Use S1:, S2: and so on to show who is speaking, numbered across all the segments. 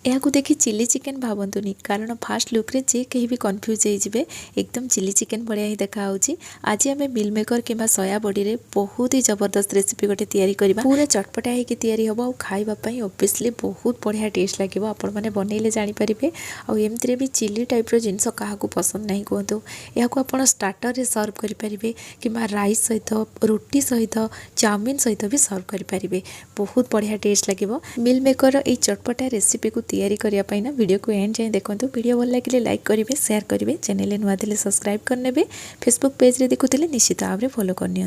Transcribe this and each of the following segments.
S1: यहाँ देखि chilli chicken भावतुनि कारण फास्ट लुक रे जे कहीं भी कन्फ्यूज हो एकदम चिली चिकेन बढ़िया ही देखा आज आम मिल मेकर कि सोयाबडी रे बहुत ही जबरदस्त रेसिपी गोटे तैयारी करबा पूरा चटपटा होगी तैयारी हम और खावाई ओबियसली बहुत बढ़िया टेस्ट लगे आपण मैंने बनइले जानीपारे आमती भी चिली टाइप जिनस क्या पसंद नहीं कहतु यहाँ आप स्टार्टर रे सर्व करेंगे कि राइस सहित रुटी सहित चाउमिन सहित भी सर्व करेंगे बहुत बढ़िया टेस्ट लगे मिल मेकर ये चटपटा रेसिपी को तैयारी करने ना वीडियो को एंड जाए देखो वीडियो भल लगे लाइक करेंगे शेयर करेंगे चैनल नुआ थे सब्सक्राइब करने फेसबुक पेज रे देखुले निश्चित भाव में फॉलो करनी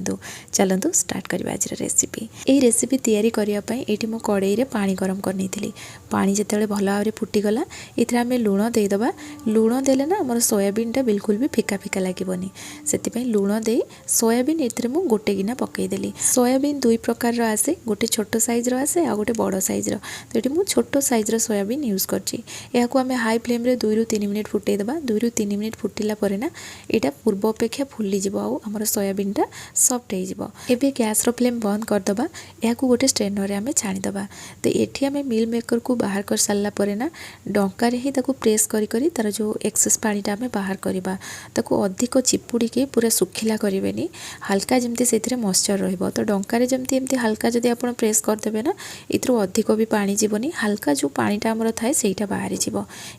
S1: चलतु स्टार्ट करवा आज रेसिपी यही रेसिपी तैयारी करने ये मो कड़ई रे पानी गरम करनी पानी जिते भल भाव में फुटीगला ये आम लुण देदेबा लुण देले ना आम सोयाबीन टा बिल्कुल भी फिका फिका लगेनि से लुण दे सोयाबीन ये गोटे गिना पकईदेली सोयाबीन दुई प्रकार आसे गोटे छोट साइज आसे आ गोटे बड़ साइज तो ये मुझे छोट साइज सोयाबीन यूज करछि याकू आमे हाई फ्लेम रे 2 रु 3 मिनिट फुटै देबा 2 रु 3 मिनिट फुटिला परे ना एटा पूर्व अपेक्षा फुली जिवो आ हमर सोयाबीन टा सॉफ्ट हे जिवो एबे गैस रो फ्लेम बंद कर दबा याकू गोटे स्ट्रेनर रे आमे छाणी दबा तो एठी आमे मिल मेकर को बाहर कर साला परे ना डंका रे ही ताकू प्रेस करी करी तार जो एक्सेस पानी टा आमे बाहर करबा ताकू अधिक चिपुड़ी के पूरा सुखिला करिवेनी हल्का जेमती सेथिरे मॉइस्चर रहइबो तो डंका रे जेमती एमती हल्का जदी आपण प्रेस कर देबे ना इतरो अधिक भी पानी जीवनी हल्का जो पानीटा आमर थाए सेटा बाहरी जीव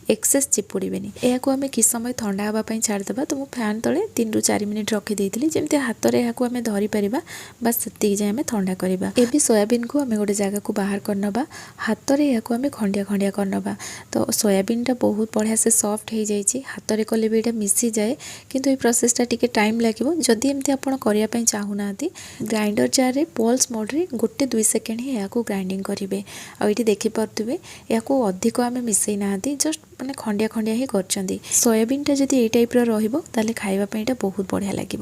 S1: एक्सेस चिपुड़ेनि यह आम कि समय ठंडा हाँपाई छाड़देबा तो मुझे फैन तले 3 रु 4 मिनिट रखी जमी हाथ में यहाँ आम धरीपर बस से जाए आम ठंडा करवा एवं सोयाबीन को आम गोटे जगह को बाहर करनबा हाथ में यहाँ आम खंडिया खंडिया करनबा तो सोयाबीन टा बहुत बढ़िया से सॉफ्ट हो जाए हाथ में कले भी यहाँ मिसी जाए किंतु ये प्रोसेसटा टिके टाइम लगे जदि एमती आपड़ करने चाहूना ग्राइंडर जार रे पल्स मोड रे गोटे 2 सेकेंड ही यहाँ ग्राइंडिंग करेंगे आईटी देखिपे या अधिक आम मिसई ना जस्ट मैंने खंडिया खंडिया ही कर सोयाबीन टा जदि ए टाइप रो खावाई बहुत बढ़िया लगे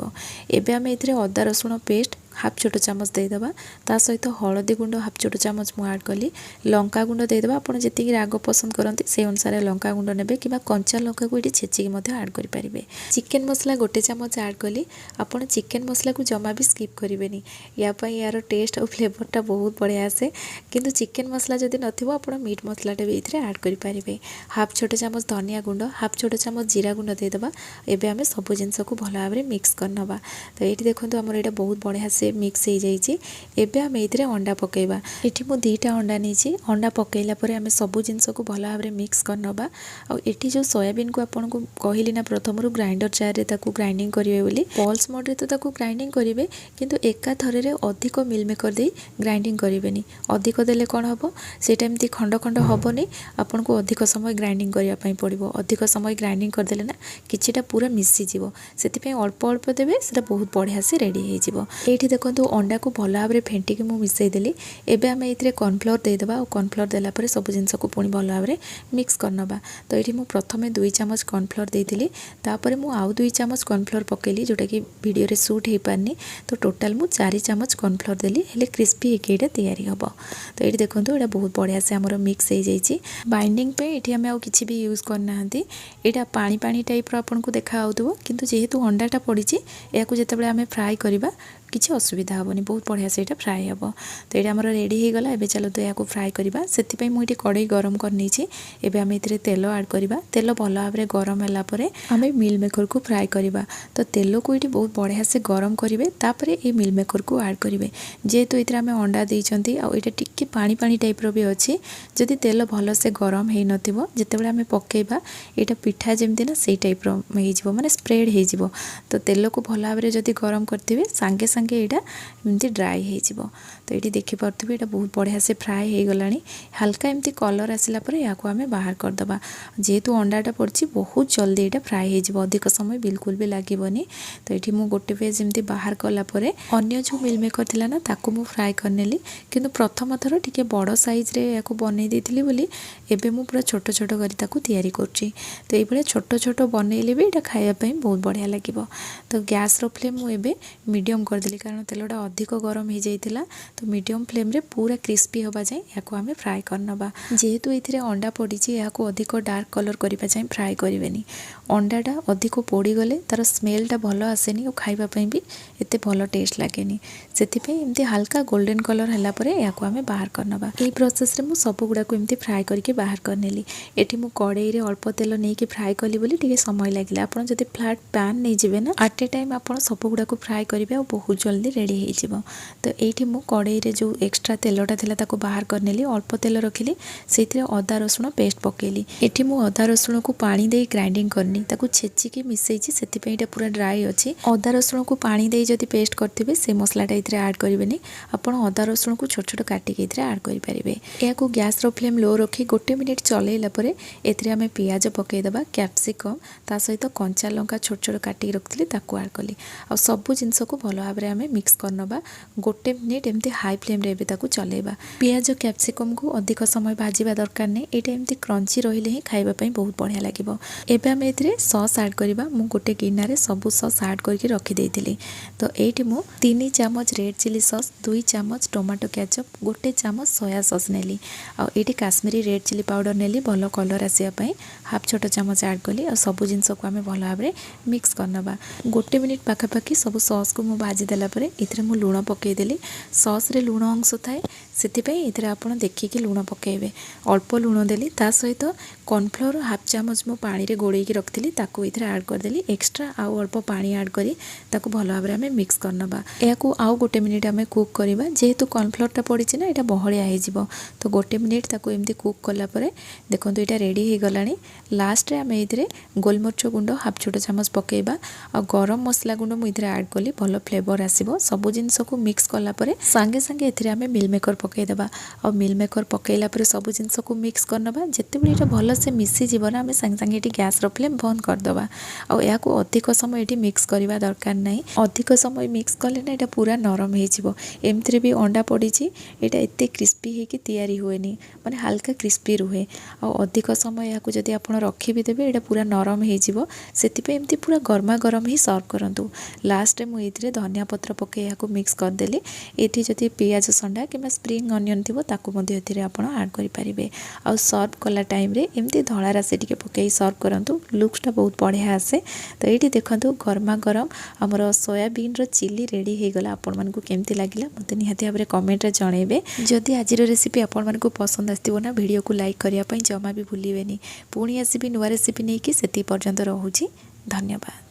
S1: एबे आम ए अदा रसुण पेस्ट हाफ छोट चामच देदेबा ता सहित हलदी गुंड हाफ छोट चामच मु ऐड कली लंका गुंड देदेबा आपन जति राग पसंद करते से अनुसार लंका गुंड नेबे कि कंचा लंका को ये छेचिकी ऐड करेंगे चिकेन मसला गोटे चामच ऐड कली आपन चिकेन मसला को जमा भी स्किप करेंगे यार टेस्ट और फ्लेवरटा बहुत बढ़िया आसे किंतु चिकेन मसला जदि नथिबो आपन मीट मसलाटा भी इथरे ऐड करेंगे हाफ छोट चामच धनिया गुंड हाफ छोट चामच जीरा गुंड देदेबा एबे आमे सब जिनस को भल भाव में मिक्स करनबा तो ये देखो आमर यहाँ बहुत बढ़िया से मिक्स हो जाइए एबे आम ये अंडा पकेबा एठी मु 2टा अंडा नहीं अंडा पकेला परे आम सब जिनस को भल भाव में मिक्स करनबा आ एठी जो सोयाबीन को आपन को कहली ना प्रथम ग्राइंडर जार रे ताकू ग्राइंडिंग करिवे बोली पल्स मोड रे तो ताकू ग्राइंडिंग करिवे किंतु एका थरे रे अधिक मिल मेकर दे ग्राइंडिंग करिवेनी अधिक देले कोन हबो सेटा एमती खंड खंड हबोनी आपन को अधिक समय ग्राइंडिंग करिया पई पड़िबो अधिक समय ग्राइंडिंग कर देले ना किछिटा पूरा मिसी जिवो सेति पे अल्प अल्प देबे सेटा बहुत बढ़िया से रेडी हे जिवो एठी देखंतु अंडा को भल भाव में फेंटिकी मु मिसई देली एबे आम ये कॉर्नफ्लोर देदेबा और कॉर्नफ्लोर देला परे सब जिनस को पुणी भल भाव में मिक्स करनबा तो ये मुझे प्रथम 2 चामच कॉर्नफ्लोर देती तापर मु आउ 2 चामच कॉर्नफ्लोर पकेली जोटा कि वीडियो रे शूट हो पारनी तो टोटाल मु 4 चामच कॉर्नफ्लोर देली हेले क्रिस्पी होकर तैयारी हम तो ये देखो ये बहुत बढ़िया से आमर मिक्स हो जाइए बाइंडिंग पे ये आम किसी भी यूज करना यहाँ पानी पानी टाइप आपन को देखा किंतु जेहेतु अंडाटा पड़ी या जिते आम फ्राए करवा किसी असुविधा हेनी बहुत बढ़िया से फ्राए हम तो ये आमर रेडी हो गला एबे चलो तो यहाँ फ्राए करवा से मुझे कड़ई गरम करनी एबे आम ये तेल ऐड करवा तेल भल भाव में गरम है आम मिल मेकर को फ्राए करवा तो तेल को ये बहुत बढ़िया से गरम करेंगे तापर ये मिल मेकर को ऐड करेंगे जेहेतु ये आम अंडा देती आटा टिके पानी पानी टाइप भी अच्छी जदि तेल भल से गरम हो नथिबो जेतेबेले आम पकेबा यहाँ पिठा जमती ना से टाइप हो माने स्प्रेड हो तो तेल को भल भाव में जदि गरम करते सांगे सांगे यहाँ एमती ड्राए हो तो ये देखिपे ये बहुत बढ़िया से फ्राए हो गला हल्का एमती कलर आसला यहाँ आम बाहर करदे जेहेतु अंडाटा पड़ी बहुत जल्दी यहाँ फ्राए हो अधिक समय बिल्कुल भी लगभग तो ये मुझे गोटे पेज एमती बाहर कलापर अन्य जो मिल मेकर थी ना ताकू मु फ्राए करनेली किंतु प्रथम थर टिके बड़ साइज रे या बनई देती बोली एबे मु पूरा छोट छोट कर तैयारी करछि तो ये छोट छोट बनइले भी यहाँ खायापी बहुत बढ़िया लगे तो गैस रो फ्लेम मुझे मीडियम करदेली कारण तेलटा अधिक गरम हो जाइतिला तो मीडियम फ्लेम रे पूरा क्रिस्पी होबा जाए याको आमे फ्राए करनबा जेहेतु एथिरे अंडा पड़ी यहाँ अधिक डार्क कलर करबा जाए फ्राए करिवेनी अंडाटा अधिक पोड़ीगले तार स्मेलटा भल आसेनी और खाइबापी भी एत भल टेस्ट लगे से एमती हल्का गोल्डन कलर है या आम बाहर करनवा। यही प्रोसेस रे मु सब गुड़ाक एमती फ्राए करके बाहर करनेली। एठी मु कड़ाई रे अल्प तेल नहीं कि फ्राए कली बोली टिके समय लगे। आपड़ जब फ्लैट पैन नहीं जिवे ना एट ए टाइम आप सब गुड़ाक फ्राए करेंगे और बहुत जल्दी रेडी हो। तो ये मु कड़ाई रे जो एक्स्ट्रा तेलटा था बाहर करनेली। अल्प तेल रखिली से अदा रसुण पेस्ट पकेली। एठी मु अदा रसुण को पानी दे ग्राइंडिंग करनी छेचिकी मिसेजी से पूरा ड्राई अच्छी। अदा रसुण को पानी दे जदि पेस्ट करते से मसलाटा ये आड करेंगे। आपड़ अदा रसुण को छोट छोट काटिक आड करेंगे। या गैस फ्लेम लो रखी 1 मिनिट चलैला एमें पियाज पकईदे कैप्सिकम ता सहित कंचा लंका छोट छोट काटिक रखी आड कली आ सबू जिनस को भल भाव में मिक्स करनवा। 1 मिनिट एमती हाई फ्लेम रे चलेबा। पियाज कैप्सिकम को अधिक समय भाजवा दरकार नहीं। यहाँ एमती क्रंची रहिले ही खाइबापी बहुत बढ़िया लगे। एबे आम ए सॉस ऐड करवा। मु गोटे गिनारे सबू सॉस ऐड करके रखीदेली। तो ये मु 3 चामच रेड चिली सॉस 2 चामच टोमाटो केचप 1 चामच सोया सॉस नेली। आठी काश्मीरी रेड चिली पाउडर नेली भल कलर आसापी हाफ छोट चामच ऐड कली और सबू जिनस को आम भल भाव में मिक्स करनवा। 1 मिनिट पाखापाखि सब सॉस को भाजी देलापर ये मु लुण पकईदेली। सॉस रे लुण अंश थाए से आप देखिए लुण पकेबे। अल्प लुण देली ता सहित कॉर्नफ्लोर हाफ चामच मु पानी रे गोड़े रखी ये ऐड करदेली। एक्स्ट्रा आउ अल्प पानी ऐड करी भल भाव में मिक्स करनवा। या आउ 1 मिनिट आम कुक करवा। जेहेतु कॉर्नफ्लोरटा पड़ी ना यहाँ बहलिया हो। तो 1 मिनिट एमती कुक कलापर देखो यहाँ रेडी हो गला। लास्ट आम ये गोलमरिच गुंड हाफ छोट चामच पकेबा और गरम मसला गुंड मुझे ऐड कली भल फ्लेवर आसो। सबू जिनस को मिक्स कलापर सांगे सांगे ये मिल मेकर पकईदेवा और मिल मेकर पकईला सबू जिनस को मिक्स करनवा। जिते ये भल से मिसीज ना आम सांगे सांगे ये गैस फ्लेम बंद करदे। या अधिक समय ये मिक्स करवा दरकार नहीं। अधिक समय मिक्स कले ना ये पूरा नरम होमती भी अंडा पड़ी यहाँ एत क्रिस्पी होकर तैयारी हुए माने हल्का क्रिस्पी रुहे। अधिक समय या जदि आप रखी भी देवे यहाँ पूरा नरम होमती पूरा गर्मा गर्म ही सर्व करूँ। लास्ट में मुझे धनिया पत्र पकई या मिक्स करदेली। ये जदि पियाज संडा कि स्प्रिंग अनियन थी आप ऐड करेंगे। आउ सर्व कला टाइम रे एमती धला राशि टी पकई सर्व करूँ। लुक्सटा बहुत बढ़िया आसे। तो ये देखो गर्मा गरम आमर सोयाबीन चिली रेडी हो गला। आपण मानकु केमती लागिला मते निहाती भाव में कमेंट रे जणेबे। जदि आज रेसिपी आपण मानकु पसंद आस्तिबो ना वीडियो को लाइक करिया पई जमा भी भूलिबेनी। पुणी आसीबी नुआ रेसिपी नहीं कि सेति पर्यंत रहूची। धन्यवाद।